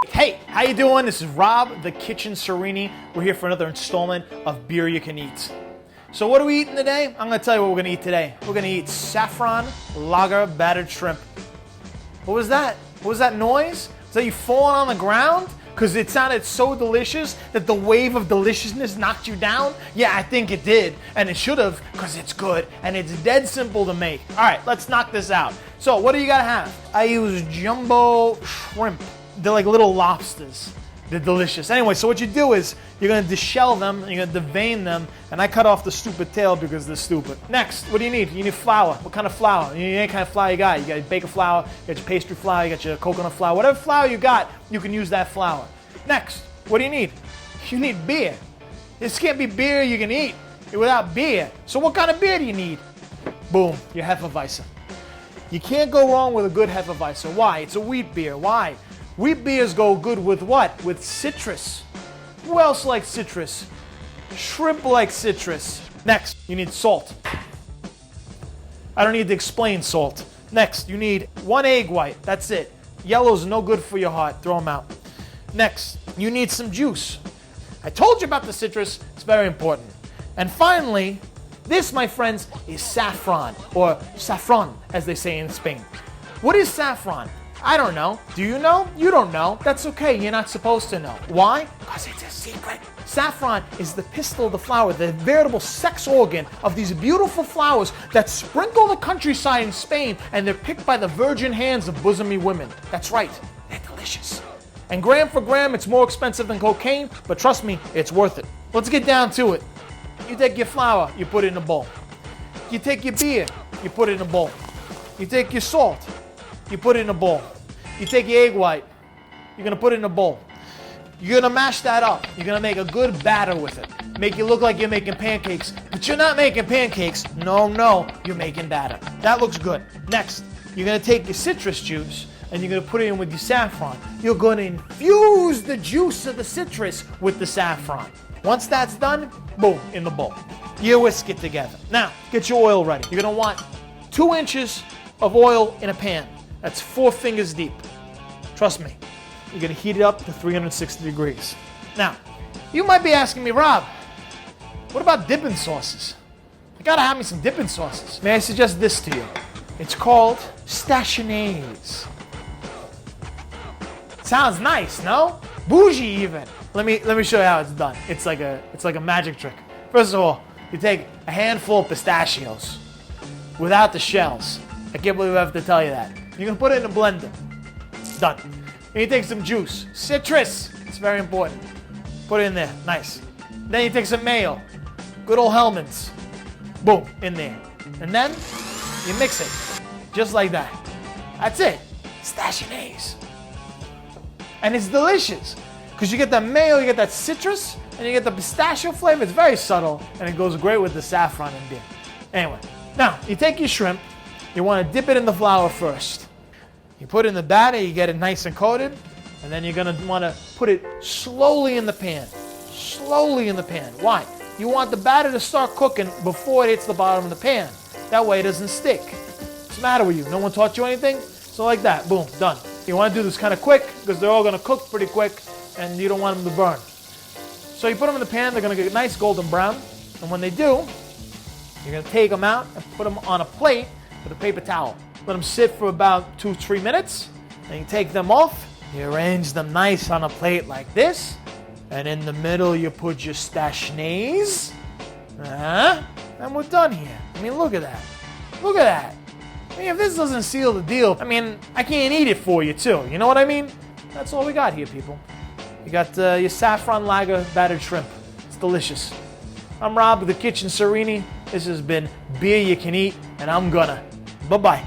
Hey, how you doing? This is Rob, the Kitchen Serini. We're here for another installment of Beer You Can Eat. So what are we eating today? I'm going to tell you what we're going to eat today. We're going to eat saffron lager battered shrimp. What was that? What was that noise? Was that you falling on the ground? Because it sounded so delicious that the wave of deliciousness knocked you down? Yeah, I think it did. And it should have, because it's good. And it's dead simple to make. All right, let's knock this out. So what do you got to have? I use jumbo shrimp. They're like little lobsters. They're delicious. Anyway, so what you do is you're going to deshell them, you're going to devein them, and I cut off the stupid tail because they're stupid. Next, what do you need? You need flour. What kind of flour? You need any kind of flour you got. You got your baking flour, you got your pastry flour, you got your coconut flour. Whatever flour you got, you can use that flour. Next, what do you need? You need beer. This can't be beer you can eat without beer. So what kind of beer do you need? Boom, your Hefeweizen. You can't go wrong with a good Hefeweizen. Why? It's a wheat beer. Why? Wheat beers go good with what? With citrus. Who else likes citrus? Shrimp likes citrus. Next, you need salt. I don't need to explain salt. Next, you need 1 egg white. That's it. Yellow's no good for your heart. Throw them out. Next, you need some juice. I told you about the citrus. It's very important. And finally, this, my friends, is saffron, or saffron, as they say in Spain. What is saffron? I don't know. Do you know? You don't know. That's okay. You're not supposed to know. Why? Because it's a secret. Saffron is the pistil of the flower, the veritable sex organ of these beautiful flowers that sprinkle the countryside in Spain, and they're picked by the virgin hands of bosomy women. That's right. They're delicious. And gram for gram, it's more expensive than cocaine, but trust me, it's worth it. Let's get down to it. You take your flour, you put it in a bowl. You take your beer, you put it in a bowl. You take your salt, you put it in a bowl. You take your egg white, you're going to put it in a bowl. You're going to mash that up. You're going to make a good batter with it. Make it look like you're making pancakes, but you're not making pancakes. No, you're making batter. That looks good. Next, you're going to take your citrus juice and you're going to put it in with your saffron. You're going to infuse the juice of the citrus with the saffron. Once that's done, boom, in the bowl. You whisk it together. Now, get your oil ready. You're going to want 2 inches of oil in a pan. That's 4 fingers deep. Trust me, you're going to heat it up to 360 degrees. Now, you might be asking me, Rob, what about dipping sauces? I got to have me some dipping sauces. May I suggest this to you? It's called Pistachio Mayonnaise. Sounds nice, no? Bougie even. Let me show you how it's done. It's like a magic trick. First of all, you take a handful of pistachios without the shells. I can't believe I have to tell you that. You're going to put it in a blender. Done. And you take some juice. Citrus. It's very important. Put it in there. Nice. Then you take some mayo. Good old Hellman's. Boom. In there. And then you mix it. Just like that. That's it. Pistachio Mayonnaise. And it's delicious. Because you get that mayo, you get that citrus, and you get the pistachio flavor. It's very subtle, and it goes great with the saffron and beer. Anyway. Now, you take your shrimp. You want to dip it in the flour first. You put it in the batter, you get it nice and coated, and then you're going to want to put it slowly in the pan. Slowly in the pan. Why? You want the batter to start cooking before it hits the bottom of the pan. That way it doesn't stick. What's the matter with you? No one taught you anything? So like that, boom, done. You want to do this kind of quick because they're all going to cook pretty quick and you don't want them to burn. So you put them in the pan, they're going to get nice golden brown, and when they do, you're going to take them out and put them on a plate with a paper towel. Let them sit for about 2-3 minutes. Then you take them off. You arrange them nice on a plate like this. And in the middle, you put your Pistachios. And we're done here. I mean, look at that. Look at that. I mean, if this doesn't seal the deal, I mean, I can't eat it for you, too. You know what I mean? That's all we got here, people. You got your saffron lager battered shrimp. It's delicious. I'm Rob, the Kitchen Serini. This has been Beer You Can Eat, and I'm gonna. Bye-bye.